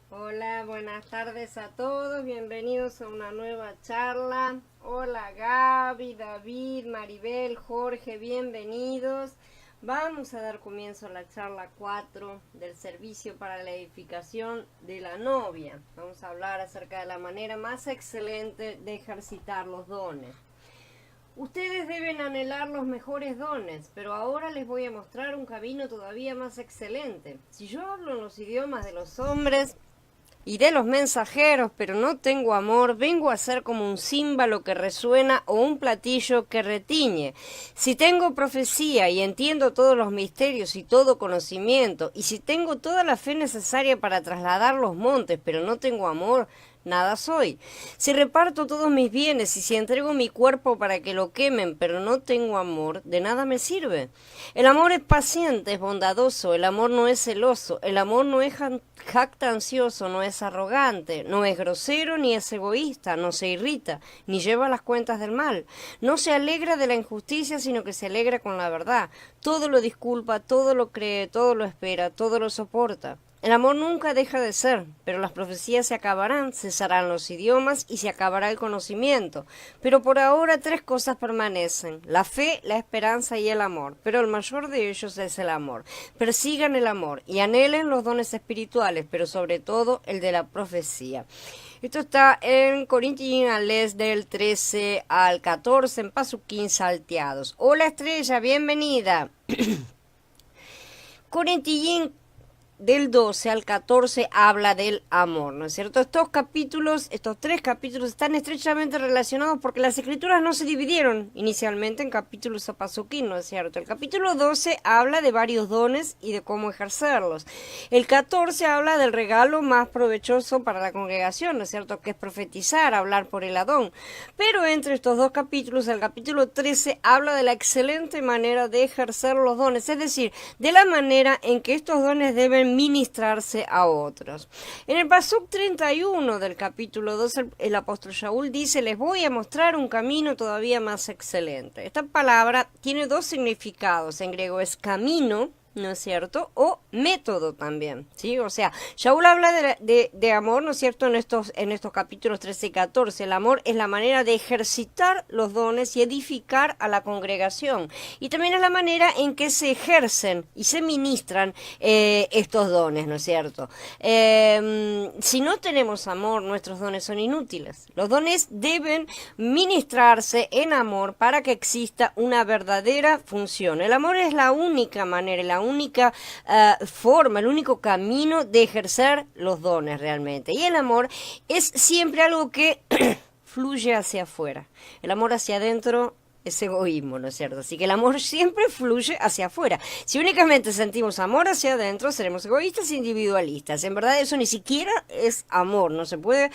Hola, buenas tardes a todos, bienvenidos a una nueva charla. Hola Gaby, David, Maribel, Jorge, bienvenidos. Vamos a dar comienzo a la charla 4 del servicio para la edificación de la novia. Vamos a hablar acerca de la manera más excelente de ejercitar los dones. Ustedes deben anhelar los mejores dones, pero ahora les voy a mostrar un camino todavía más excelente. Si yo hablo en los idiomas de los hombres y de los mensajeros, pero no tengo amor, vengo a ser como un címbalo que resuena o un platillo que retiñe. Si tengo profecía y entiendo todos los misterios y todo conocimiento, y si tengo toda la fe necesaria para trasladar los montes, pero no tengo amor, nada soy. Si reparto todos mis bienes y si entrego mi cuerpo para que lo quemen, pero no tengo amor, de nada me sirve. El amor es paciente, es bondadoso, el amor no es celoso, el amor no es jactancioso, no es arrogante, no es grosero ni es egoísta, no se irrita, ni lleva las cuentas del mal. No se alegra de la injusticia, sino que se alegra con la verdad. Todo lo disculpa, todo lo cree, todo lo espera, todo lo soporta. El amor nunca deja de ser, pero las profecías se acabarán, cesarán los idiomas y se acabará el conocimiento. Pero por ahora 3 cosas permanecen: la fe, la esperanza y el amor. Pero el mayor de ellos es el amor. Persigan el amor y anhelen los dones espirituales, pero sobre todo el de la profecía. Esto está en Corintios del 13 al 14, en Pasuquín salteados. Hola Estrella, bienvenida. Corintios del 12 al 14 habla del amor, ¿no es cierto? Estos 3 capítulos están estrechamente relacionados porque las escrituras no se dividieron inicialmente en capítulos a Pasuquín, ¿no es cierto? El capítulo 12 habla de varios dones y de cómo ejercerlos. El 14 habla del regalo más provechoso para la congregación, ¿no es cierto? Que es profetizar, hablar por el Adón. Pero entre estos 2 capítulos, el capítulo 13 habla de la excelente manera de ejercer los dones, es decir, de la manera en que estos dones deben ministrarse a otros. En el Pasuk 31 del capítulo 2, el apóstol Shaul dice: les voy a mostrar un camino todavía más excelente. Esta palabra tiene 2 significados. En griego es camino, ¿no es cierto? O método también, ¿sí? O sea, Shaul habla de amor, ¿no es cierto? En estos capítulos 13 y 14. El amor es la manera de ejercitar los dones y edificar a la congregación. Y también es la manera en que se ejercen y se ministran estos dones, ¿no es cierto? Si no tenemos amor, nuestros dones son inútiles. Los dones deben ministrarse en amor para que exista una verdadera función. El amor es la única manera, la única forma, el único camino de ejercer los dones realmente. Y el amor es siempre algo que fluye hacia afuera. El amor hacia adentro es egoísmo, ¿no es cierto? Así que el amor siempre fluye hacia afuera. Si únicamente sentimos amor hacia adentro, seremos egoístas e individualistas. En verdad eso ni siquiera es amor, no se puede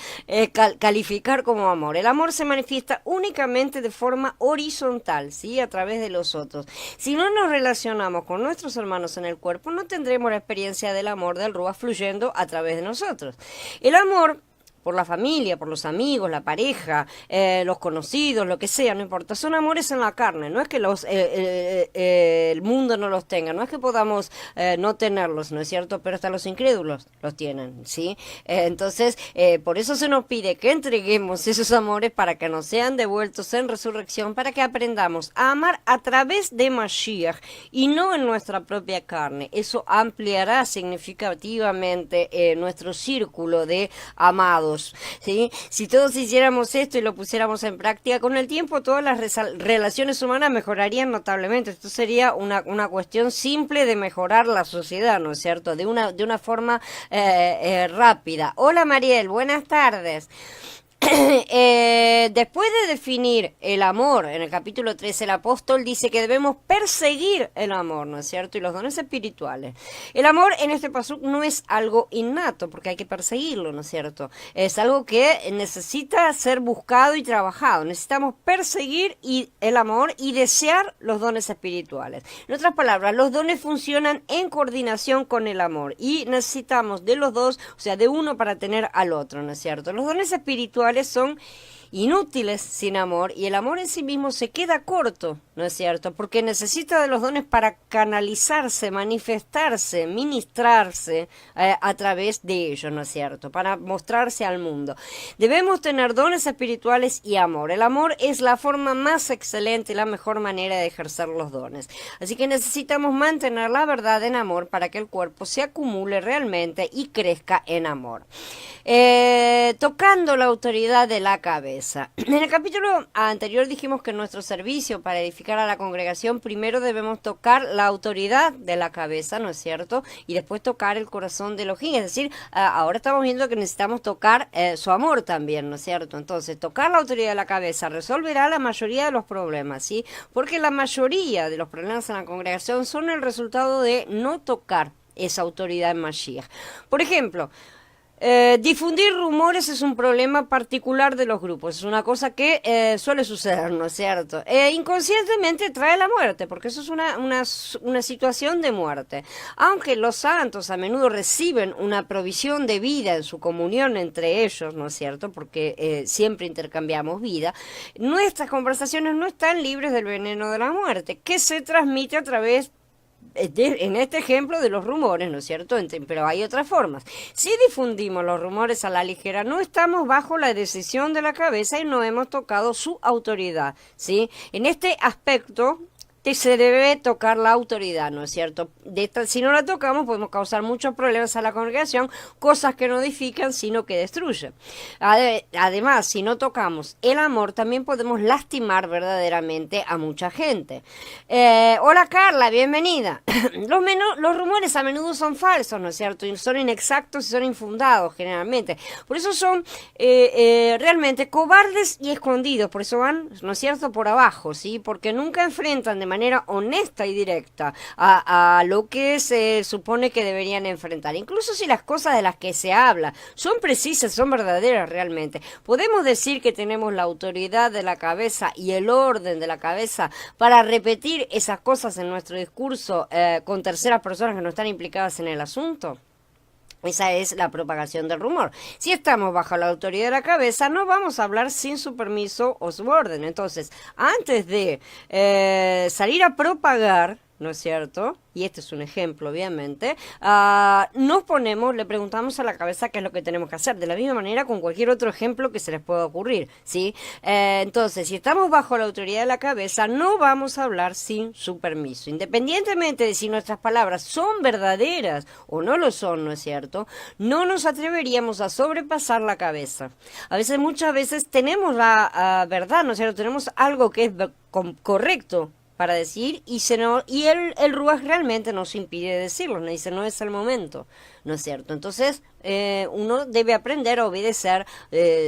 calificar como amor. El amor se manifiesta únicamente de forma horizontal, ¿sí? A través de los otros. Si no nos relacionamos con nuestros hermanos en el cuerpo, no tendremos la experiencia del amor del Ruach fluyendo a través de nosotros. El amor por la familia, por los amigos, la pareja, los conocidos, lo que sea, no importa. Son amores en la carne, no es que el mundo no los tenga, no es que podamos no tenerlos, ¿no es cierto? Pero hasta los incrédulos los tienen, ¿sí? Entonces, por eso se nos pide que entreguemos esos amores para que nos sean devueltos en resurrección, para que aprendamos a amar a través de Mashiach y no en nuestra propia carne. Eso ampliará significativamente nuestro círculo de amados, ¿sí? Si todos hiciéramos esto y lo pusiéramos en práctica, con el tiempo todas las relaciones humanas mejorarían notablemente. Esto sería una cuestión simple de mejorar la sociedad, ¿no es cierto? De una forma rápida. Hola Mariel, buenas tardes. Después de definir el amor, en el capítulo 13, el apóstol dice que debemos perseguir el amor, ¿no es cierto? Y los dones espirituales. El amor en este pasuk no es algo innato, porque hay que perseguirlo, ¿no es cierto? Es algo que necesita ser buscado y trabajado. Necesitamos perseguir el amor y desear los dones espirituales. En otras palabras, los dones funcionan en coordinación con el amor y necesitamos de los dos, o sea, de uno para tener al otro, ¿no es cierto? Los dones espirituales son inútiles sin amor y el amor en sí mismo se queda corto, ¿no es cierto? Porque necesita de los dones para canalizarse, manifestarse, ministrarse a través de ellos, ¿no es cierto? Para mostrarse al mundo. Debemos tener dones espirituales y amor. El amor es la forma más excelente y la mejor manera de ejercer los dones. Así que necesitamos mantener la verdad en amor para que el cuerpo se acumule realmente y crezca en amor. Tocando la autoridad de la cabeza. En el capítulo anterior dijimos que en nuestro servicio para edificar a la congregación primero debemos tocar la autoridad de la cabeza, ¿no es cierto? Y después tocar el corazón de Elohim. Es decir, ahora estamos viendo que necesitamos tocar su amor también, ¿no es cierto? Entonces, tocar la autoridad de la cabeza resolverá la mayoría de los problemas, ¿sí? Porque la mayoría de los problemas en la congregación son el resultado de no tocar esa autoridad en Mashiach. Por ejemplo, difundir rumores es un problema particular de los grupos, es una cosa que suele suceder, ¿no es cierto? Inconscientemente trae la muerte, porque eso es una situación de muerte. Aunque los santos a menudo reciben una provisión de vida en su comunión entre ellos, ¿no es cierto? Porque siempre intercambiamos vida, nuestras conversaciones no están libres del veneno de la muerte, que se transmite a través en este ejemplo de los rumores, ¿no es cierto? Pero hay otras formas. Si difundimos los rumores a la ligera, no estamos bajo la decisión de la cabeza y no hemos tocado su autoridad, ¿sí? En este aspecto se debe tocar la autoridad, ¿no es cierto? Si no la tocamos podemos causar muchos problemas a la congregación, cosas que no edifican sino que destruyen. Además, si no tocamos el amor, también podemos lastimar verdaderamente a mucha gente. Hola Carla, bienvenida. Los rumores a menudo son falsos, ¿no es cierto? Y son inexactos y son infundados generalmente. Por eso son realmente cobardes y escondidos, por eso van, ¿no es cierto?, por abajo, ¿sí? Porque nunca enfrentan de manera honesta y directa a lo que se supone que deberían enfrentar. Incluso si las cosas de las que se habla son precisas, son verdaderas realmente. Podemos decir que tenemos la autoridad de la cabeza y el orden de la cabeza para repetir esas cosas en nuestro discurso con terceras personas que no están implicadas en el asunto. Esa es la propagación del rumor. Si estamos bajo la autoridad de la cabeza, no vamos a hablar sin su permiso o su orden. Entonces, antes de salir a propagar, ¿no es cierto? Y este es un ejemplo, obviamente, le preguntamos a la cabeza qué es lo que tenemos que hacer, de la misma manera con cualquier otro ejemplo que se les pueda ocurrir, ¿sí? Entonces, si estamos bajo la autoridad de la cabeza, no vamos a hablar sin su permiso, independientemente de si nuestras palabras son verdaderas o no lo son, ¿no es cierto? No nos atreveríamos a sobrepasar la cabeza. Muchas veces tenemos la verdad, ¿no es cierto? Tenemos algo que es correcto para decir y el Ruach realmente nos impide decirlo, nos dice no es el momento, ¿no es cierto? Entonces uno debe aprender a obedecer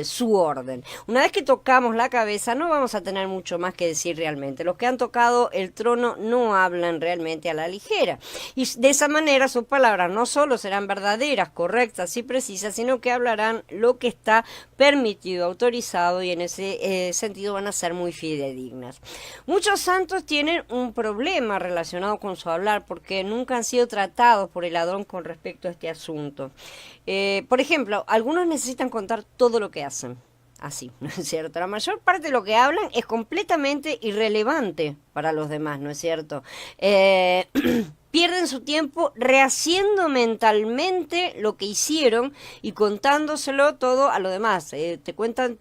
su orden. Una vez que tocamos la cabeza no vamos a tener mucho más que decir realmente. Los que han tocado el trono no hablan realmente a la ligera y de esa manera sus palabras no solo serán verdaderas, correctas y precisas, sino que hablarán lo que está permitido, autorizado, y en ese sentido van a ser muy fidedignas. Muchos santos tienen un problema relacionado con su hablar porque nunca han sido tratados por el Adón con respecto a este asunto. Por ejemplo, algunos necesitan contar todo lo que hacen. Así, ¿no es cierto? La mayor parte de lo que hablan es completamente irrelevante para los demás, ¿no es cierto? Pierden su tiempo rehaciendo mentalmente lo que hicieron y contándoselo todo a los demás. Te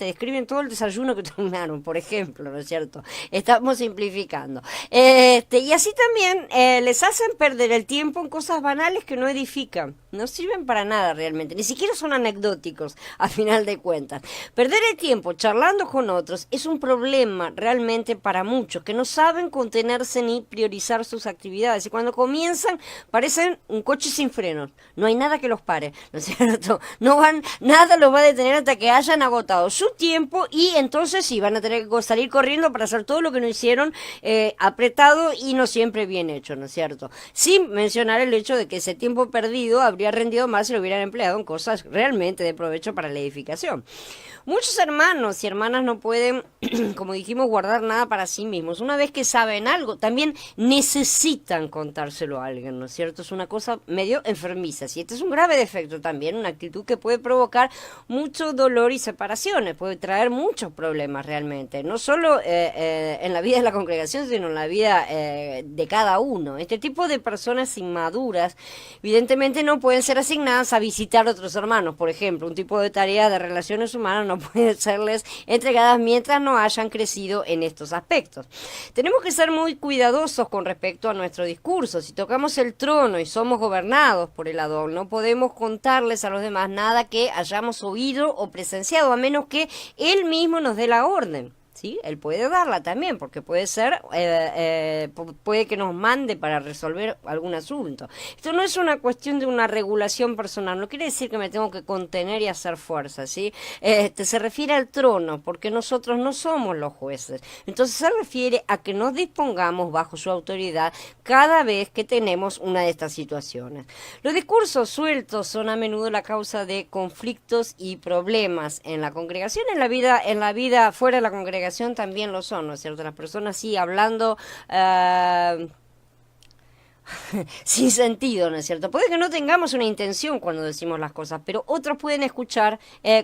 describen todo el desayuno que tomaron, por ejemplo, ¿no es cierto? Estamos simplificando. Y así también les hacen perder el tiempo en cosas banales que no edifican. No sirven para nada realmente, ni siquiera son anecdóticos a final de cuentas. Perder el tiempo charlando con otros es un problema realmente para muchos que no saben contenerse ni priorizar sus actividades. Y cuando comienzan comienzan, parecen un coche sin frenos. No hay nada que los pare, ¿no es cierto? No van, nada los va a detener hasta que hayan agotado su tiempo y entonces sí, van a tener que salir corriendo para hacer todo lo que no hicieron apretado y no siempre bien hecho, ¿no es cierto? Sin mencionar el hecho de que ese tiempo perdido habría rendido más si lo hubieran empleado en cosas realmente de provecho para la edificación. Muchos hermanos y hermanas no pueden, como dijimos, guardar nada para sí mismos. Una vez que saben algo, también necesitan contárselo a alguien, ¿no es cierto? Es una cosa medio enfermiza. Y este es un grave defecto también, una actitud que puede provocar mucho dolor y separaciones, puede traer muchos problemas realmente, no solo en la vida de la congregación, sino en la vida de cada uno. Este tipo de personas inmaduras, evidentemente no pueden ser asignadas a visitar a otros hermanos, por ejemplo, un tipo de tarea de relaciones humanas no pueden serles entregadas mientras no hayan crecido en estos aspectos. Tenemos que ser muy cuidadosos con respecto a nuestro discurso. Si tocamos el trono y somos gobernados por el Adón, no podemos contarles a los demás nada que hayamos oído o presenciado, a menos que él mismo nos dé la orden. ¿Sí? Él puede darla también, porque puede ser, puede que nos mande para resolver algún asunto. Esto no es una cuestión de una regulación personal, no quiere decir que me tengo que contener y hacer fuerza, ¿sí? Se refiere al trono, porque nosotros no somos los jueces. Entonces se refiere a que nos dispongamos bajo su autoridad cada vez que tenemos una de estas situaciones. Los discursos sueltos son a menudo la causa de conflictos y problemas en la congregación, en la vida fuera de la congregación también lo son, ¿no es cierto? Las personas sí hablando sin sentido, ¿no es cierto? Puede que no tengamos una intención cuando decimos las cosas, pero otros pueden escuchar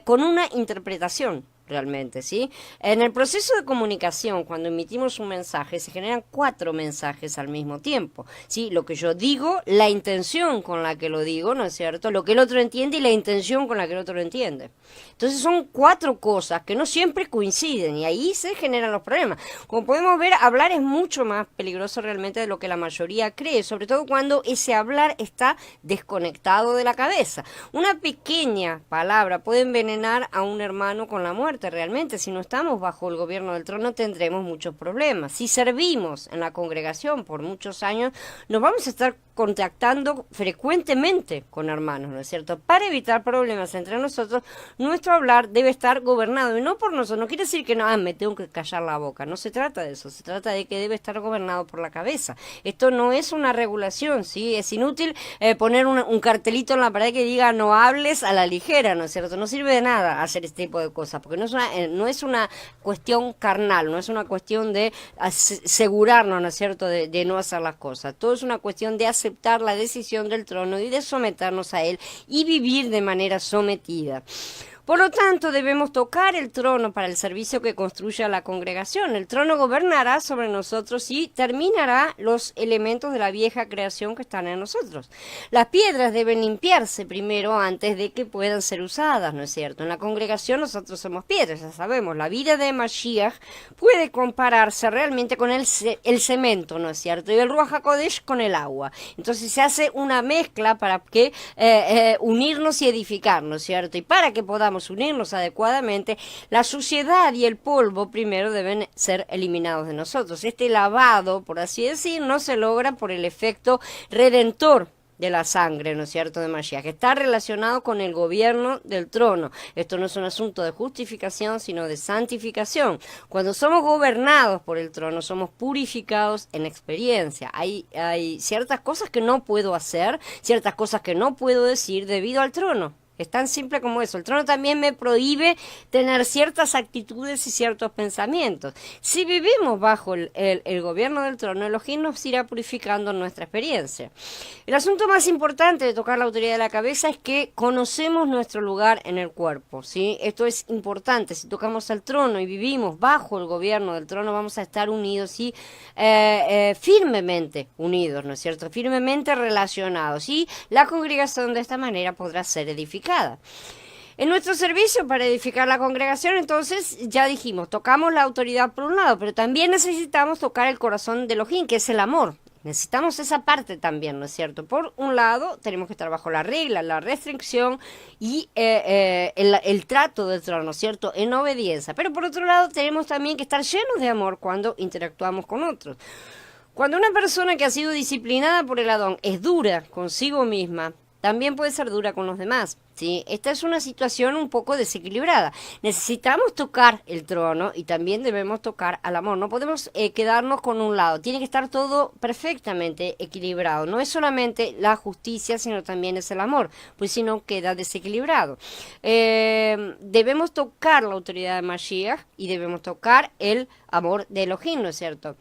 con una interpretación. Realmente, ¿sí? En el proceso de comunicación, cuando emitimos un mensaje, se generan 4 mensajes al mismo tiempo, ¿sí? Lo que yo digo, la intención con la que lo digo, ¿no es cierto? Lo que el otro entiende y la intención con la que el otro lo entiende. Entonces son 4 cosas que no siempre coinciden y ahí se generan los problemas. Como podemos ver, hablar es mucho más peligroso realmente de lo que la mayoría cree, sobre todo cuando ese hablar está desconectado de la cabeza. Una pequeña palabra puede envenenar a un hermano con la muerte. Realmente, si no estamos bajo el gobierno del trono tendremos muchos problemas. Si servimos en la congregación por muchos años, nos vamos a estar contactando frecuentemente con hermanos, ¿no es cierto? Para evitar problemas entre nosotros, nuestro hablar debe estar gobernado, y no por nosotros, no quiere decir que no, me tengo que callar la boca, no se trata de eso, se trata de que debe estar gobernado por la cabeza. Esto no es una regulación, ¿sí? Es inútil poner un cartelito en la pared que diga no hables a la ligera, ¿no es cierto? No sirve de nada hacer este tipo de cosas, porque no es una cuestión carnal, no es una cuestión de asegurarnos, ¿no es cierto?, de no hacer las cosas. Todo es una cuestión de aceptar la decisión del trono y de someternos a él y vivir de manera sometida. Por lo tanto, debemos tocar el trono para el servicio que construye a la congregación. El trono gobernará sobre nosotros y terminará los elementos de la vieja creación que están en nosotros. Las piedras deben limpiarse primero antes de que puedan ser usadas, ¿no es cierto? En la congregación nosotros somos piedras, ya sabemos. La vida de Mashiach puede compararse realmente con el cemento, ¿no es cierto? Y el Ruach HaKodesh con el agua. Entonces se hace una mezcla para que unirnos y edificarnos, ¿no es cierto? Y para que podamos unirnos adecuadamente, la suciedad y el polvo primero deben ser eliminados de nosotros. Este lavado, por así decir, no se logra por el efecto redentor de la sangre, ¿no es cierto?, de Mashiach, que está relacionado con el gobierno del trono. Esto no es un asunto de justificación, sino de santificación. Cuando somos gobernados por el trono, somos purificados en experiencia. Hay ciertas cosas que no puedo hacer, ciertas cosas que no puedo decir debido al trono. Es tan simple como eso. El trono también me prohíbe tener ciertas actitudes y ciertos pensamientos. Si vivimos bajo el gobierno del trono, Elohim nos irá purificando nuestra experiencia. El asunto más importante de tocar la autoridad de la cabeza es que conocemos nuestro lugar en el cuerpo, ¿sí? Esto es importante. Si tocamos el trono y vivimos bajo el gobierno del trono, vamos a estar unidos y firmemente unidos, ¿no es cierto? Firmemente relacionados. Y la congregación de esta manera podrá ser edificada. En nuestro servicio para edificar la congregación, entonces, ya dijimos, tocamos la autoridad por un lado, pero también necesitamos tocar el corazón de Elohim, que es el amor. Necesitamos esa parte también, ¿no es cierto? Por un lado, tenemos que estar bajo la regla, la restricción y el trato del trono, ¿no es cierto?, en obediencia. Pero por otro lado, tenemos también que estar llenos de amor cuando interactuamos con otros. Cuando una persona que ha sido disciplinada por el Adón es dura consigo misma, también puede ser dura con los demás, ¿sí? Esta es una situación un poco desequilibrada. Necesitamos tocar el trono y también debemos tocar al amor. No podemos quedarnos con un lado. Tiene que estar todo perfectamente equilibrado. No es solamente la justicia, sino también es el amor, pues si no queda desequilibrado. Debemos tocar la autoridad de Mashiach y debemos tocar el amor de Elohim, ¿no es cierto?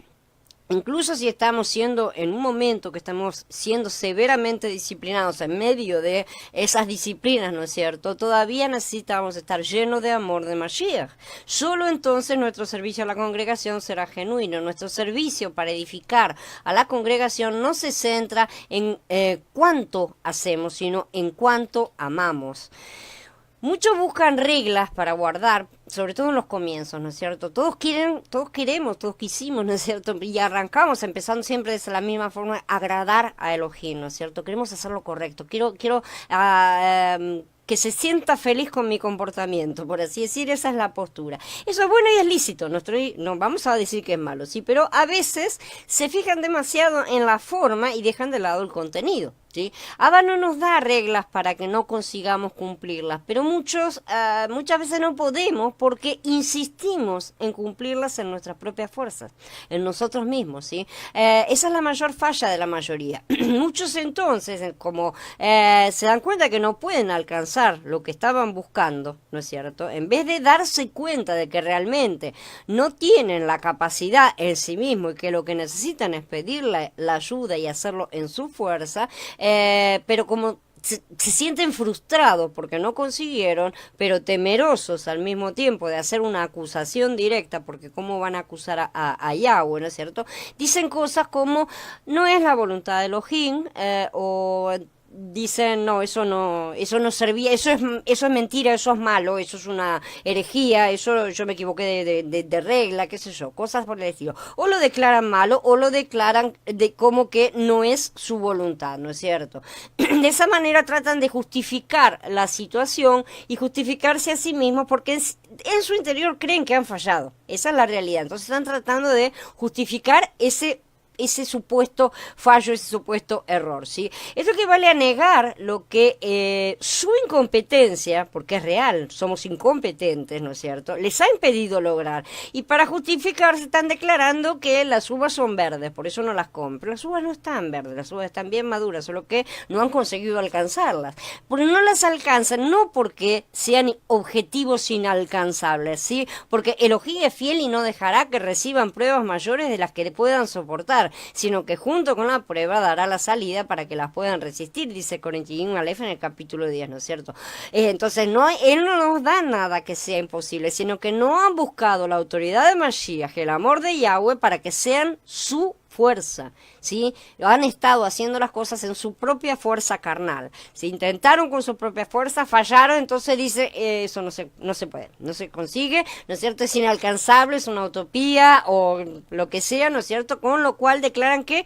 Incluso si estamos siendo en un momento que estamos siendo severamente disciplinados en medio de esas disciplinas, ¿no es cierto? Todavía necesitamos estar llenos de amor de Mashiach. Solo entonces nuestro servicio a la congregación será genuino. Nuestro servicio para edificar a la congregación no se centra en cuánto hacemos, sino en cuánto amamos. Muchos buscan reglas para guardar, sobre todo en los comienzos, ¿no es cierto? Todos queremos, todos quisimos, ¿no es cierto? Y arrancamos empezando siempre de la misma forma, agradar a Elohim, ¿no es cierto? Queremos hacer lo correcto. Quiero que se sienta feliz con mi comportamiento, por así decir, esa es la postura. Eso es bueno y es lícito, no vamos a decir que es malo, sí, pero a veces se fijan demasiado en la forma y dejan de lado el contenido. ¿Sí? Abba no nos da reglas para que no consigamos cumplirlas, pero muchas veces no podemos porque insistimos en cumplirlas en nuestras propias fuerzas, en nosotros mismos, ¿sí? Esa es la mayor falla de la mayoría. Muchos entonces, como se dan cuenta que no pueden alcanzar lo que estaban buscando, ¿no es cierto? En vez de darse cuenta de que realmente no tienen la capacidad en sí mismos y que lo que necesitan es pedir la ayuda y hacerlo en su fuerza, pero como se sienten frustrados porque no consiguieron, pero temerosos al mismo tiempo de hacer una acusación directa, porque cómo van a acusar a Yahweh, ¿no es cierto? Dicen cosas como, no es la voluntad de Elohim, o dicen, no, eso no servía, eso es mentira, eso es malo, eso es una herejía, eso yo me equivoqué de regla, qué sé yo, cosas por el estilo. O lo declaran malo o lo declaran como que no es su voluntad, ¿no es cierto? De esa manera tratan de justificar la situación y justificarse a sí mismos porque en su interior creen que han fallado. Esa es la realidad. Entonces están tratando de justificar ese supuesto fallo, ese supuesto error, ¿sí? Esto equivale a negar lo que su incompetencia, porque es real, somos incompetentes, ¿no es cierto?, les ha impedido lograr. Y para justificarse están declarando que las uvas son verdes, por eso no las compro. Las uvas no están verdes, las uvas están bien maduras, solo que no han conseguido alcanzarlas. Porque no las alcanzan, no porque sean objetivos inalcanzables, ¿sí? Porque Elohim es fiel y no dejará que reciban pruebas mayores de las que puedan soportar, sino que junto con la prueba dará la salida para que las puedan resistir, dice Corintios Aleph en el capítulo 10, ¿no es cierto? Entonces, él no nos da nada que sea imposible, sino que no han buscado la autoridad de Mashiach, el amor de Yahweh, para que sean su fuerza, ¿sí? Han estado haciendo las cosas en su propia fuerza carnal. Si intentaron con su propia fuerza, fallaron, entonces dice, eso no se puede, no se consigue, ¿no es cierto? Es inalcanzable, es una utopía o lo que sea, ¿no es cierto? Con lo cual declaran que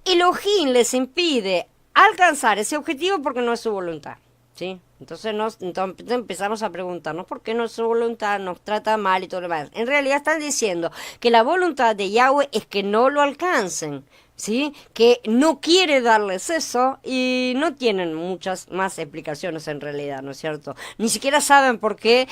Elohim les impide alcanzar ese objetivo porque no es su voluntad, ¿sí? Entonces empezamos a preguntarnos por qué no es su voluntad, nos trata mal y todo lo demás. En realidad están diciendo que la voluntad de Yahweh es que no lo alcancen, ¿sí? Que no quiere darles eso y no tienen muchas más explicaciones en realidad, ¿no es cierto? Ni siquiera saben por qué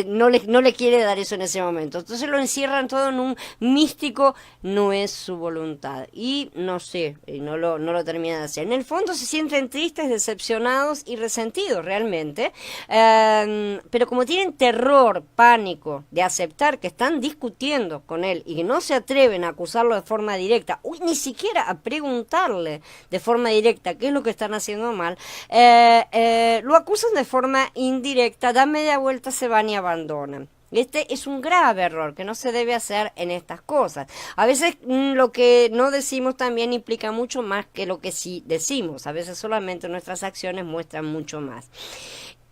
no le quiere dar eso en ese momento. Entonces lo encierran todo en un místico, no es su voluntad. Y no sé, no lo terminan de hacer. En el fondo se sienten tristes, decepcionados y resentidos realmente, pero como tienen terror, pánico de aceptar que están discutiendo con él y que no se atreven a acusarlo de forma directa, ni siquiera a preguntarle de forma directa qué es lo que están haciendo mal, lo acusan de forma indirecta, dan media vuelta, se van y abandonan. Este es un grave error que no se debe hacer en estas cosas. A veces lo que no decimos también implica mucho más que lo que sí decimos. A veces solamente nuestras acciones muestran mucho más.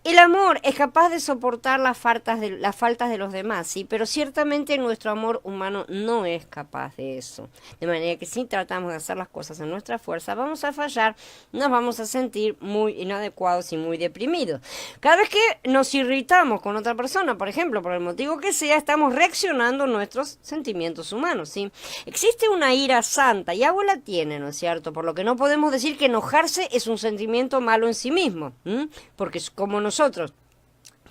El amor es capaz de soportar las faltas de los demás, sí, pero ciertamente nuestro amor humano no es capaz de eso. De manera que si tratamos de hacer las cosas en nuestra fuerza, vamos a fallar, nos vamos a sentir muy inadecuados y muy deprimidos. Cada vez que nos irritamos con otra persona, por ejemplo, por el motivo que sea, estamos reaccionando a nuestros sentimientos humanos, sí. Existe una ira santa, y Agua la tiene, ¿no es cierto? Por lo que no podemos decir que enojarse es un sentimiento malo en sí mismo, porque como nosotros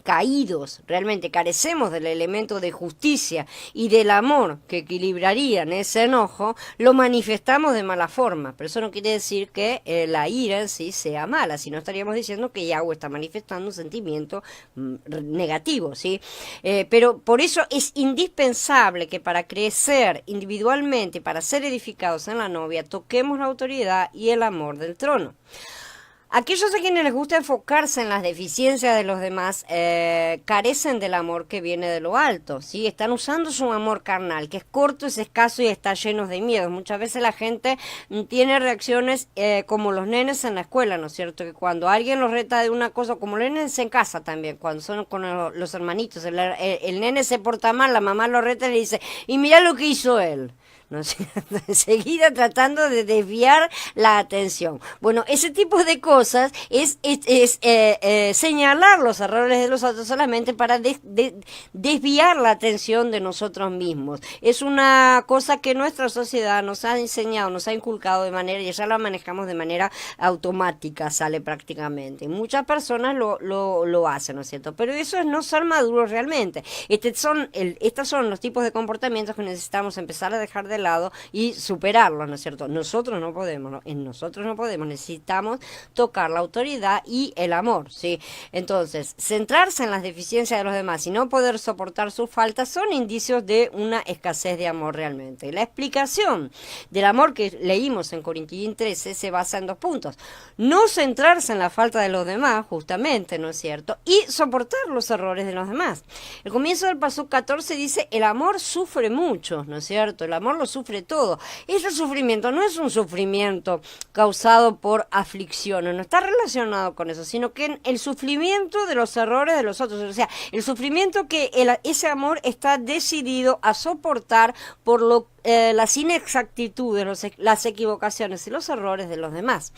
caídos, realmente carecemos del elemento de justicia y del amor que equilibrarían ese enojo, lo manifestamos de mala forma. Pero eso no quiere decir que la ira en sí sea mala, sino estaríamos diciendo que Yahweh está manifestando un sentimiento negativo, ¿sí? Pero por eso es indispensable que para crecer individualmente, para ser edificados en la novia, toquemos la autoridad y el amor del trono. Aquellos a quienes les gusta enfocarse en las deficiencias de los demás carecen del amor que viene de lo alto, ¿sí? Están usando su amor carnal, que es corto, es escaso y está lleno de miedo. Muchas veces la gente tiene reacciones como los nenes en la escuela, ¿no es cierto? Que cuando alguien los reta de una cosa, como los nenes en casa también, cuando son con los hermanitos, el nene se porta mal, la mamá lo reta y le dice, y mira lo que hizo él. ¿No es cierto? Enseguida tratando de desviar la atención. Bueno, ese tipo de cosas es señalar los errores de los otros solamente para desviar la atención de nosotros mismos. Es una cosa que nuestra sociedad nos ha enseñado, nos ha inculcado de manera, y ya la manejamos de manera automática, sale prácticamente. Muchas personas lo hacen, ¿no es cierto? Pero eso no ser maduros realmente. Estos son los tipos de comportamientos que necesitamos empezar a dejar de lado y superarlos, ¿no es cierto? Nosotros no podemos, ¿no? Nosotros no podemos, necesitamos tocar la autoridad y el amor, ¿sí? Entonces, centrarse en las deficiencias de los demás y no poder soportar sus faltas son indicios de una escasez de amor realmente. La explicación del amor que leímos en Corintios 13 se basa en 2 puntos. No centrarse en la falta de los demás, justamente, ¿no es cierto? Y soportar los errores de los demás. El comienzo del pasuk 14 dice, el amor sufre mucho, ¿no es cierto? El amor lo sufre todo. Ese sufrimiento no es un sufrimiento causado por aflicciones, no está relacionado con eso, sino que el sufrimiento de los errores de los otros, o sea, el sufrimiento que ese amor está decidido a soportar por las inexactitudes, las equivocaciones y los errores de los demás.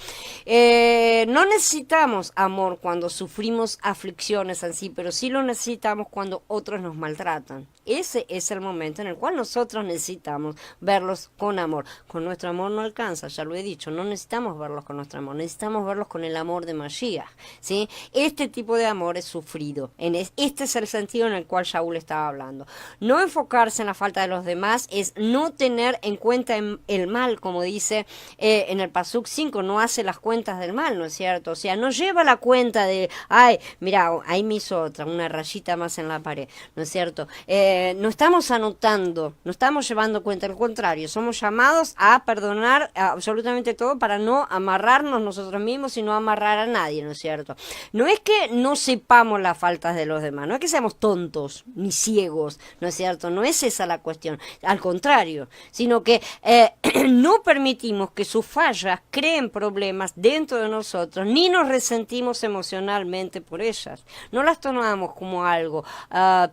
No necesitamos amor cuando sufrimos aflicciones en sí, pero sí lo necesitamos cuando otros nos maltratan. Ese es el momento en el cual nosotros necesitamos verlos con amor. Con nuestro amor no alcanza, ya lo he dicho, no necesitamos verlos con nuestro amor, necesitamos verlos con el amor de Mashiach, ¿sí? Este tipo de amor es sufrido. Este es el sentido en el cual Shaul estaba hablando. No enfocarse en la falta de los demás es no tener en cuenta el mal, como dice en el Pasuk 5, no hace las cuentas del mal, ¿no es cierto? O sea, no lleva la cuenta de, ay, mira, ahí me hizo otra, una rayita más en la pared, ¿no es cierto? No estamos anotando, no estamos llevando cuenta, al contrario, somos llamados a perdonar absolutamente todo para no amarrarnos nosotros mismos y no amarrar a nadie, ¿no es cierto? No es que no sepamos las faltas de los demás, no es que seamos tontos ni ciegos, ¿no es cierto? No es esa la cuestión, al contrario, sino que no permitimos que sus fallas creen problemas dentro de nosotros, ni nos resentimos emocionalmente por ellas. No las tomamos como algo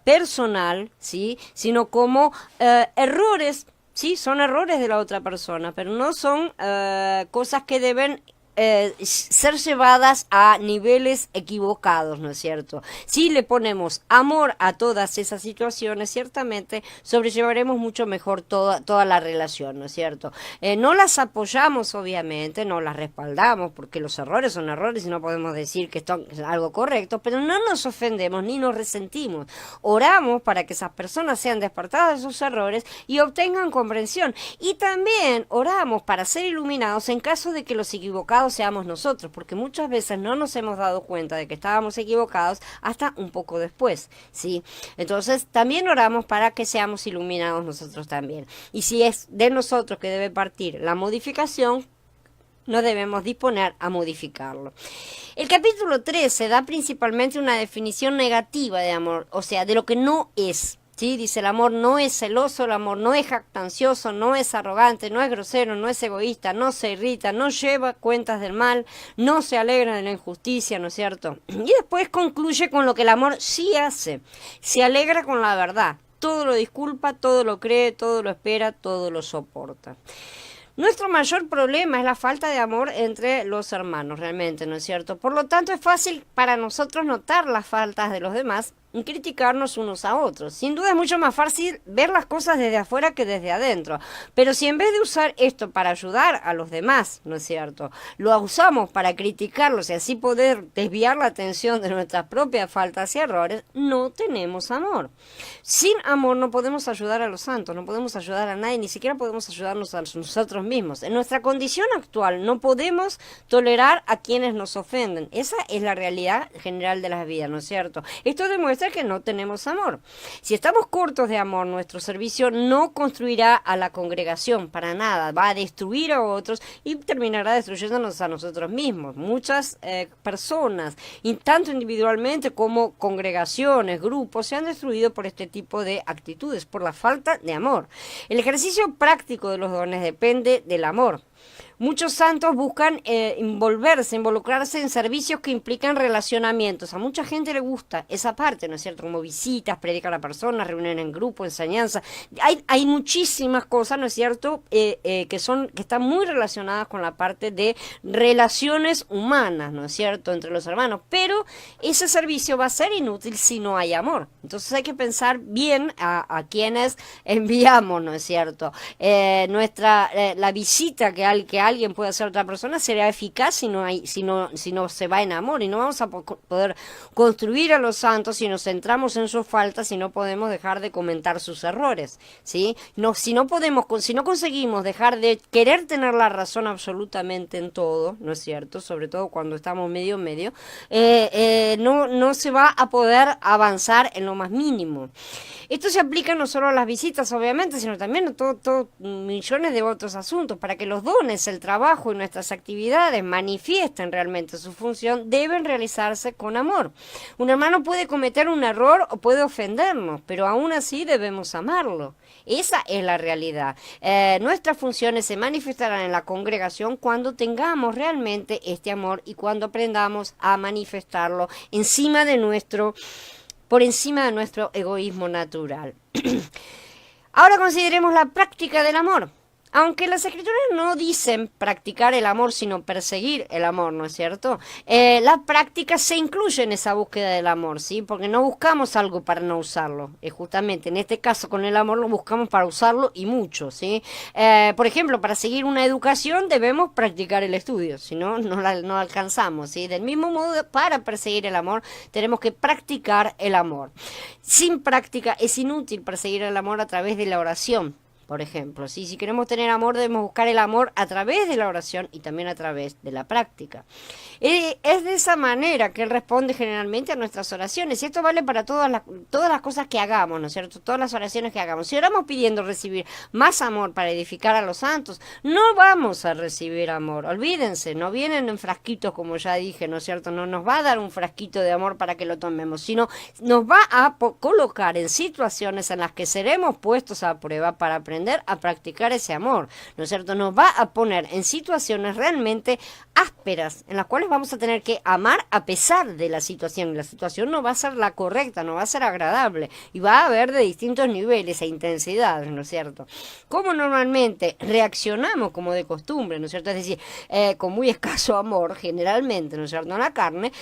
personal, ¿sí? Sino como errores, sí, son errores de la otra persona, pero no son cosas que deben ser llevadas a niveles equivocados, ¿no es cierto? Si le ponemos amor a todas esas situaciones, ciertamente sobrellevaremos mucho mejor toda la relación, ¿no es cierto? No las apoyamos, obviamente, no las respaldamos, porque los errores son errores y no podemos decir que esto es algo correcto, pero no nos ofendemos ni nos resentimos. Oramos para que esas personas sean despertadas de sus errores y obtengan comprensión. Y también oramos para ser iluminados en caso de que los equivocados seamos nosotros, porque muchas veces no nos hemos dado cuenta de que estábamos equivocados hasta un poco después, ¿sí? Entonces también oramos para que seamos iluminados nosotros también. Y si es de nosotros que debe partir la modificación, no debemos disponer a modificarlo. El capítulo 13 da principalmente una definición negativa de amor, o sea, de lo que no es, ¿sí? Dice, el amor no es celoso, el amor no es jactancioso, no es arrogante, no es grosero, no es egoísta, no se irrita, no lleva cuentas del mal, no se alegra de la injusticia, ¿no es cierto? Y después concluye con lo que el amor sí hace, se alegra con la verdad, todo lo disculpa, todo lo cree, todo lo espera, todo lo soporta. Nuestro mayor problema es la falta de amor entre los hermanos, realmente, ¿no es cierto? Por lo tanto, es fácil para nosotros notar las faltas de los demás y criticarnos unos a otros. Sin duda es mucho más fácil ver las cosas desde afuera que desde adentro. Pero si en vez de usar esto para ayudar a los demás, ¿no es cierto?, lo usamos para criticarlos y así poder desviar la atención de nuestras propias faltas y errores, no tenemos amor. Sin amor no podemos ayudar a los santos, no podemos ayudar a nadie, ni siquiera podemos ayudarnos a nosotros mismos. En nuestra condición actual no podemos tolerar a quienes nos ofenden. Esa es la realidad general de la vida, ¿no es cierto? Esto demuestra que no tenemos amor. Si estamos cortos de amor, nuestro servicio no construirá a la congregación para nada, va a destruir a otros y terminará destruyéndonos a nosotros mismos. Muchas personas, y tanto individualmente como congregaciones, grupos, se han destruido por este tipo de actitudes, por la falta de amor. El ejercicio práctico de los dones depende del amor. Muchos santos buscan involucrarse en servicios que implican relacionamientos. A mucha gente le gusta esa parte, ¿no es cierto? Como visitas, predicar a personas, reuniones en grupo, enseñanza. Hay muchísimas cosas, ¿no es cierto?, que están muy relacionadas con la parte de relaciones humanas, ¿no es cierto?, entre los hermanos. Pero ese servicio va a ser inútil si no hay amor. Entonces hay que pensar bien a quienes enviamos, ¿no es cierto? La visita que alguien puede hacer a otra persona será eficaz si no se va en amor, y no vamos a poder construir a los santos si nos centramos en sus faltas y no podemos dejar de comentar sus errores, ¿sí? Si no conseguimos dejar de querer tener la razón absolutamente en todo, ¿no es cierto?, sobre todo cuando estamos medio, no se va a poder avanzar en lo más mínimo. Esto se aplica no solo a las visitas, obviamente, sino también a millones de otros asuntos. Para que los dones, el trabajo y nuestras actividades manifiesten realmente su función, deben realizarse con amor. Un hermano puede cometer un error o puede ofendernos, pero aún así debemos amarlo. Esa es la realidad. Nuestras funciones se manifestarán en la congregación cuando tengamos realmente este amor y cuando aprendamos a manifestarlo por encima de nuestro egoísmo natural. Ahora consideremos la práctica del amor. Aunque las escrituras no dicen practicar el amor, sino perseguir el amor, ¿no es cierto? La práctica se incluye en esa búsqueda del amor, ¿sí? Porque no buscamos algo para no usarlo. Justamente en este caso con el amor lo buscamos para usarlo y mucho, ¿sí? Por ejemplo, para seguir una educación debemos practicar el estudio, si no, no alcanzamos, ¿sí? Del mismo modo, para perseguir el amor tenemos que practicar el amor. Sin práctica es inútil perseguir el amor a través de la oración. Por ejemplo, ¿sí? Si queremos tener amor, debemos buscar el amor a través de la oración y también a través de la práctica. Es de esa manera que Él responde generalmente a nuestras oraciones. Y esto vale para todas las cosas que hagamos, ¿no es cierto? Todas las oraciones que hagamos. Si oramos pidiendo recibir más amor para edificar a los santos, no vamos a recibir amor. Olvídense, no vienen en frasquitos, como ya dije, ¿no es cierto? No nos va a dar un frasquito de amor para que lo tomemos, sino nos va a colocar en situaciones en las que seremos puestos a prueba para aprender a practicar ese amor, ¿no es cierto? Nos va a poner en situaciones realmente ásperas, en las cuales vamos a tener que amar a pesar de la situación. La situación no va a ser la correcta, no va a ser agradable, y va a haber de distintos niveles e intensidades, ¿no es cierto? Como normalmente reaccionamos como de costumbre, ¿no es cierto? Es decir, con muy escaso amor, generalmente, ¿no es cierto?, en la carne.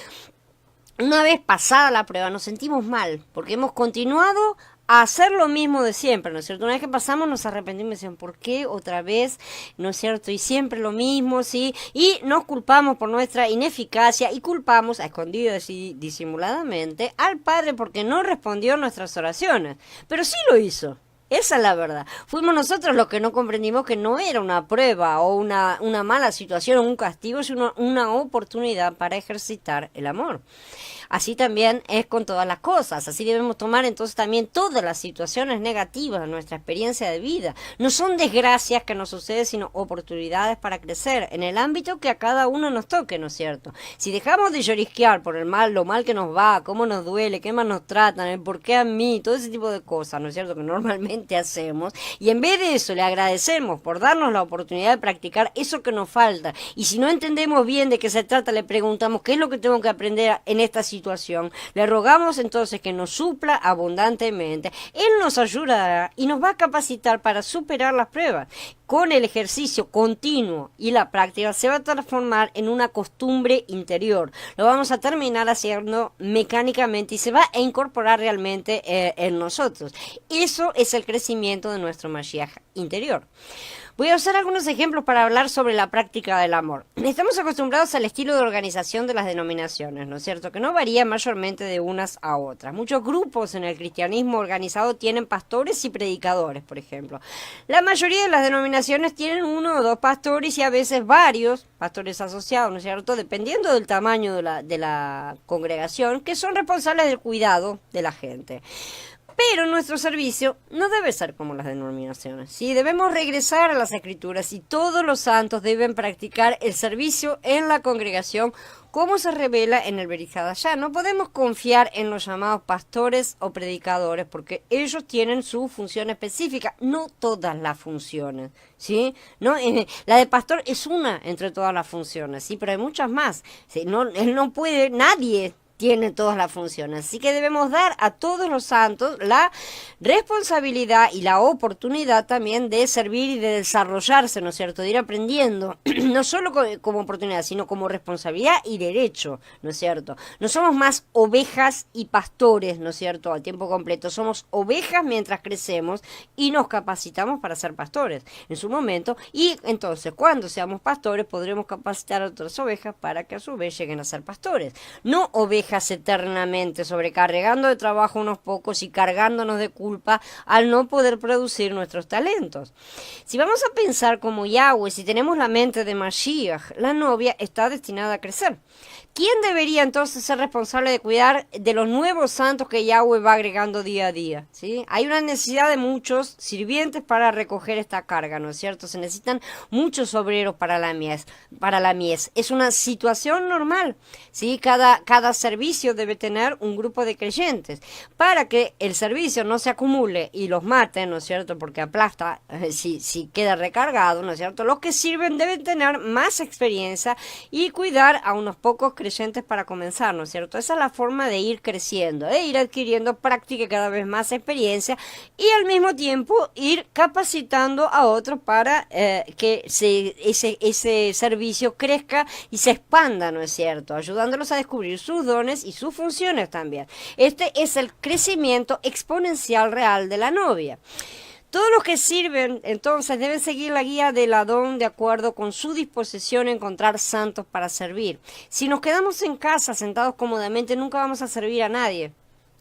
Una vez pasada la prueba nos sentimos mal, porque hemos continuado a hacer lo mismo de siempre, ¿no es cierto? Una vez que pasamos nos arrepentimos y decimos, ¿por qué otra vez? ¿No es cierto? Y siempre lo mismo, ¿sí? Y nos culpamos por nuestra ineficacia y culpamos, a escondidas y disimuladamente, al Padre porque no respondió a nuestras oraciones. Pero sí lo hizo. Esa es la verdad. Fuimos nosotros los que no comprendimos que no era una prueba o una mala situación o un castigo, sino una oportunidad para ejercitar el amor. Así también es con todas las cosas. Así debemos tomar entonces también todas las situaciones negativas de nuestra experiencia de vida. No son desgracias que nos suceden, sino oportunidades para crecer en el ámbito que a cada uno nos toque, ¿no es cierto? Si dejamos de llorisquear por el mal, lo mal que nos va, cómo nos duele, qué más nos tratan, el por qué a mí, todo ese tipo de cosas, ¿no es cierto?, que normalmente hacemos, y en vez de eso le agradecemos por darnos la oportunidad de practicar eso que nos falta, y si no entendemos bien de qué se trata, le preguntamos qué es lo que tengo que aprender en esta situación, le rogamos entonces que nos supla abundantemente, Él nos ayudará y nos va a capacitar para superar las pruebas. Con el ejercicio continuo y la práctica se va a transformar en una costumbre interior. Lo vamos a terminar haciendo mecánicamente y se va a incorporar realmente en nosotros. Eso es el crecimiento de nuestro Mashiach interior. Voy a usar algunos ejemplos para hablar sobre la práctica del amor. Estamos acostumbrados al estilo de organización de las denominaciones, ¿no es cierto?, que no varía mayormente de unas a otras. Muchos grupos en el cristianismo organizado tienen pastores y predicadores, por ejemplo. La mayoría de las denominaciones tienen uno o dos pastores y a veces varios pastores asociados, ¿no es cierto?, dependiendo del tamaño de la congregación, que son responsables del cuidado de la gente. Pero nuestro servicio no debe ser como las denominaciones, ¿sí? Debemos regresar a las Escrituras y todos los santos deben practicar el servicio en la congregación como se revela en el Berij Hadashah. No podemos confiar en los llamados pastores o predicadores porque ellos tienen su función específica, no todas las funciones, ¿sí? No, la de pastor es una entre todas las funciones, ¿sí? Pero hay muchas más, ¿sí? Él no puede, nadie tiene todas las funciones. Así que debemos dar a todos los santos la responsabilidad y la oportunidad también de servir y de desarrollarse, ¿no es cierto?, de ir aprendiendo, no solo como oportunidad, sino como responsabilidad y derecho, ¿no es cierto? No somos más ovejas y pastores, ¿no es cierto?, a tiempo completo. Somos ovejas mientras crecemos y nos capacitamos para ser pastores en su momento, y entonces cuando seamos pastores podremos capacitar a otras ovejas para que a su vez lleguen a ser pastores. No ovejas eternamente sobrecargando de trabajo unos pocos y cargándonos de culpa al no poder producir nuestros talentos. Si vamos a pensar como Yahweh, si tenemos la mente de Mashiach, la novia está destinada a crecer. ¿Quién debería entonces ser responsable de cuidar de los nuevos santos que Yahweh va agregando día a día? ¿Sí? Hay una necesidad de muchos sirvientes para recoger esta carga, ¿no es cierto? Se necesitan muchos obreros para la mies. Es una situación normal, ¿sí? Cada servicio debe tener un grupo de creyentes para que el servicio no se acumule y los maten, ¿no es cierto?, porque aplasta si queda recargado, ¿no es cierto? Los que sirven deben tener más experiencia y cuidar a unos pocos creyentes para comenzar, ¿no es cierto? Esa es la forma de ir creciendo, de ir adquiriendo práctica y cada vez más experiencia y al mismo tiempo ir capacitando a otros para que ese servicio crezca y se expanda, ¿no es cierto?, ayudándolos a descubrir sus dones y sus funciones también. Este es el crecimiento exponencial real de la novia. Todos los que sirven, entonces, deben seguir la guía del Adón de acuerdo con su disposición a encontrar santos para servir. Si nos quedamos en casa sentados cómodamente, nunca vamos a servir a nadie.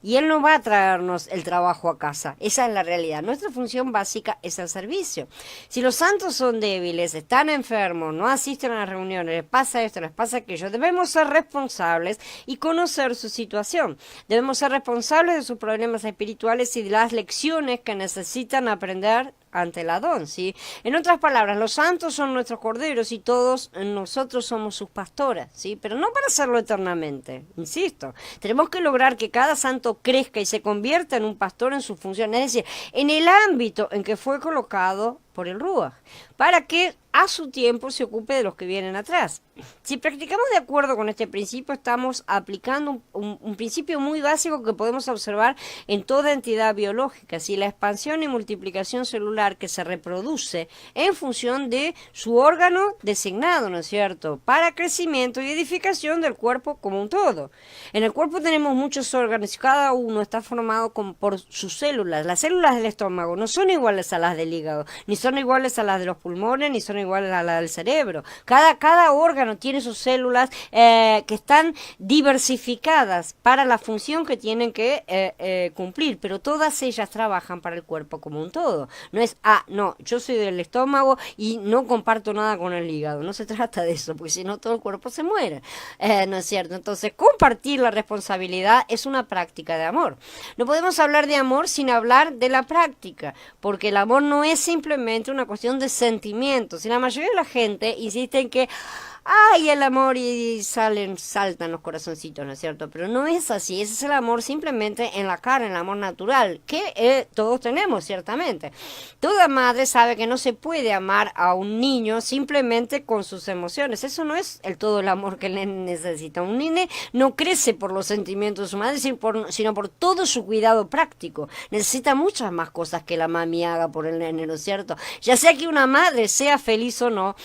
Y Él no va a traernos el trabajo a casa. Esa es la realidad. Nuestra función básica es el servicio. Si los santos son débiles, están enfermos, no asisten a las reuniones, les pasa esto, les pasa aquello, debemos ser responsables y conocer su situación. Debemos ser responsables de sus problemas espirituales y de las lecciones que necesitan aprender ante el Adón, ¿sí? En otras palabras, los santos son nuestros corderos y todos nosotros somos sus pastoras, ¿sí? Pero no para hacerlo eternamente, insisto. Tenemos que lograr que cada santo crezca y se convierta en un pastor en su función, es decir, en el ámbito en que fue colocado por el Ruach, para que a su tiempo se ocupe de los que vienen atrás. Si practicamos de acuerdo con este principio, estamos aplicando un principio muy básico que podemos observar en toda entidad biológica, ¿sí? La expansión y multiplicación celular que se reproduce en función de su órgano designado, ¿no es cierto?, para crecimiento y edificación del cuerpo como un todo. En el cuerpo tenemos muchos órganos y cada uno está formado por sus células. Las células del estómago no son iguales a las del hígado, ni son son iguales a las de los pulmones ni son iguales a las del cerebro. Cada órgano tiene sus células que están diversificadas para la función que tienen que cumplir, pero todas ellas trabajan para el cuerpo como un todo. No es, no, yo soy del estómago y no comparto nada con el hígado. No se trata de eso, porque si no todo el cuerpo se muere. ¿No es cierto? Entonces, compartir la responsabilidad es una práctica de amor. No podemos hablar de amor sin hablar de la práctica, porque el amor no es simplemente una cuestión de sentimientos. Y la mayoría de la gente insiste en que ay, el amor y saltan los corazoncitos, ¿no es cierto? Pero no es así, ese es el amor simplemente en la carne, el amor natural, que todos tenemos, ciertamente. Toda madre sabe que no se puede amar a un niño simplemente con sus emociones, eso no es todo el amor que el nene necesita. Un nene no crece por los sentimientos de su madre, sino por todo su cuidado práctico. Necesita muchas más cosas que la mami haga por el nene, ¿no es cierto? Ya sea que una madre sea feliz o no,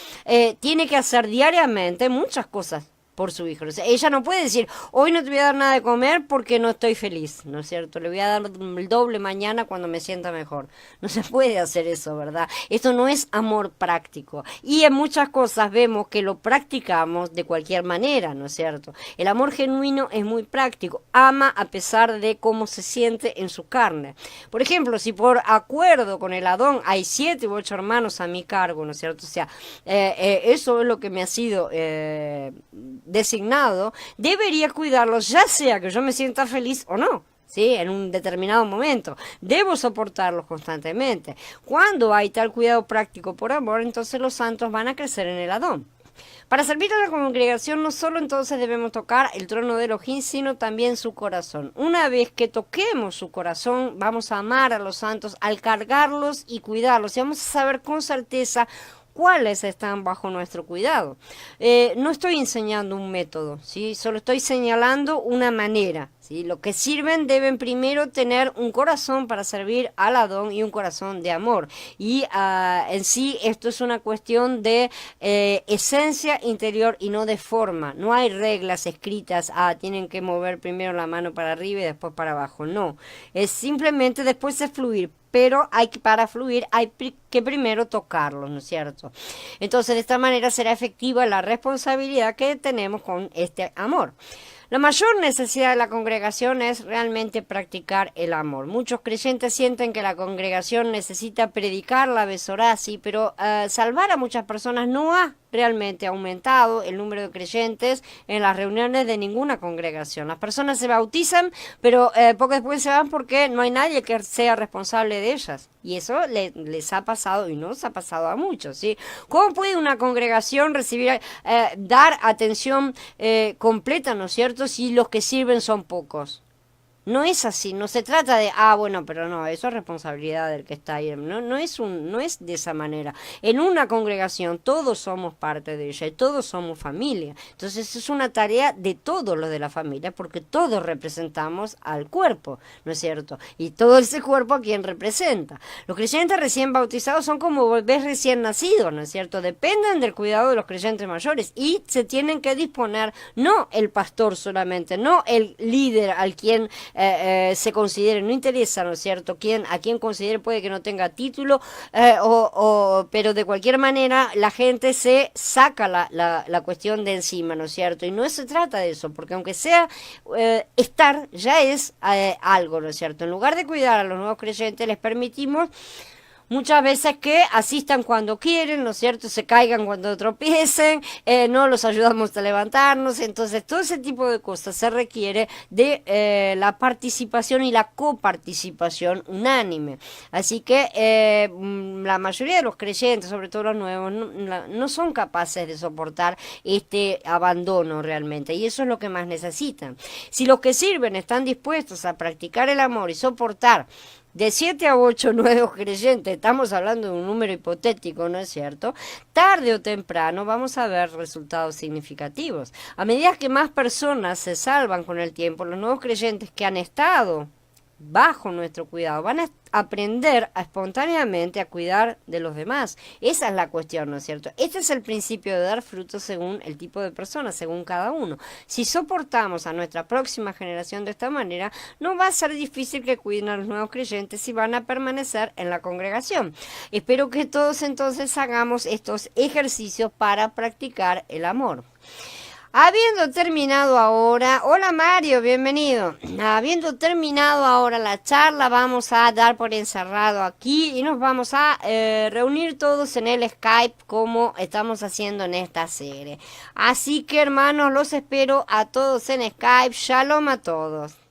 tiene que hacer diariamente muchas cosas por su hijo. O sea, ella no puede decir, hoy no te voy a dar nada de comer porque no estoy feliz, ¿no es cierto? Le voy a dar el doble mañana cuando me sienta mejor. No se puede hacer eso, ¿verdad? Esto no es amor práctico. Y en muchas cosas vemos que lo practicamos de cualquier manera, ¿no es cierto? El amor genuino es muy práctico. Ama a pesar de cómo se siente en su carne. Por ejemplo, si por acuerdo con el Adón hay 7 u 8 hermanos a mi cargo, ¿no es cierto? O sea, eso es lo que me ha sido designado, debería cuidarlos, ya sea que yo me sienta feliz o no, ¿sí? En un determinado momento. Debo soportarlos constantemente. Cuando hay tal cuidado práctico por amor, entonces los santos van a crecer en el Adón. Para servir a la congregación no solo entonces debemos tocar el trono de Elohim, sino también su corazón. Una vez que toquemos su corazón, vamos a amar a los santos al cargarlos y cuidarlos. Y vamos a saber con certeza cuáles están bajo nuestro cuidado. No estoy enseñando un método, ¿sí? Solo estoy señalando una manera, ¿sí? Los que sirven deben primero tener un corazón para servir al Adón y un corazón de amor. Y en sí esto es una cuestión de esencia interior y no de forma. No hay reglas escritas, tienen que mover primero la mano para arriba y después para abajo. No, es simplemente después de fluir. Pero para fluir hay que primero tocarlos, ¿no es cierto? Entonces, de esta manera será efectiva la responsabilidad que tenemos con este amor. La mayor necesidad de la congregación es realmente practicar el amor. Muchos creyentes sienten que la congregación necesita predicar la Besorá, sí, pero salvar a muchas personas no ha realmente aumentado el número de creyentes en las reuniones de ninguna congregación. Las personas se bautizan, pero poco después se van porque no hay nadie que sea responsable de ellas. Y eso les ha pasado y nos ha pasado a muchos, ¿sí? ¿Cómo puede una congregación recibir, dar atención completa, ¿no es cierto?, si los que sirven son pocos? No es así, no se trata de, bueno, pero no, eso es responsabilidad del que está ahí. No es de esa manera. En una congregación todos somos parte de ella y todos somos familia. Entonces es una tarea de todos los de la familia porque todos representamos al cuerpo, ¿no es cierto? Y todo ese cuerpo a quien representa. Los creyentes recién bautizados son como bebés recién nacidos, ¿no es cierto? Dependen del cuidado de los creyentes mayores y se tienen que disponer, no el pastor solamente, no el líder al quien se considere, no interesa, ¿no es cierto? A quien considere puede que no tenga título, pero de cualquier manera la gente se saca la cuestión de encima, ¿no es cierto? Y no se trata de eso, porque aunque sea estar, ya es algo, ¿no es cierto? En lugar de cuidar a los nuevos creyentes, les permitimos muchas veces que asistan cuando quieren, ¿no es cierto? Se caigan cuando tropiecen, no los ayudamos a levantarnos. Entonces todo ese tipo de cosas se requiere de la participación y la coparticipación unánime. Así que la mayoría de los creyentes, sobre todo los nuevos, no son capaces de soportar este abandono realmente, y eso es lo que más necesitan. Si los que sirven están dispuestos a practicar el amor y soportar de 7 a 8 nuevos creyentes, estamos hablando de un número hipotético, ¿no es cierto? Tarde o temprano vamos a ver resultados significativos. A medida que más personas se salvan con el tiempo, los nuevos creyentes que han estado bajo nuestro cuidado, van a aprender espontáneamente a cuidar de los demás. Esa es la cuestión, ¿no es cierto? Este es el principio de dar frutos según el tipo de persona, según cada uno. Si soportamos a nuestra próxima generación de esta manera, no va a ser difícil que cuiden a los nuevos creyentes y van a permanecer en la congregación. Espero que todos entonces hagamos estos ejercicios para practicar el amor. Habiendo terminado ahora, hola Mario, bienvenido. Habiendo terminado ahora la charla, vamos a dar por encerrado aquí y nos vamos a reunir todos en el Skype como estamos haciendo en esta serie. Así que hermanos, los espero a todos en Skype. Shalom a todos.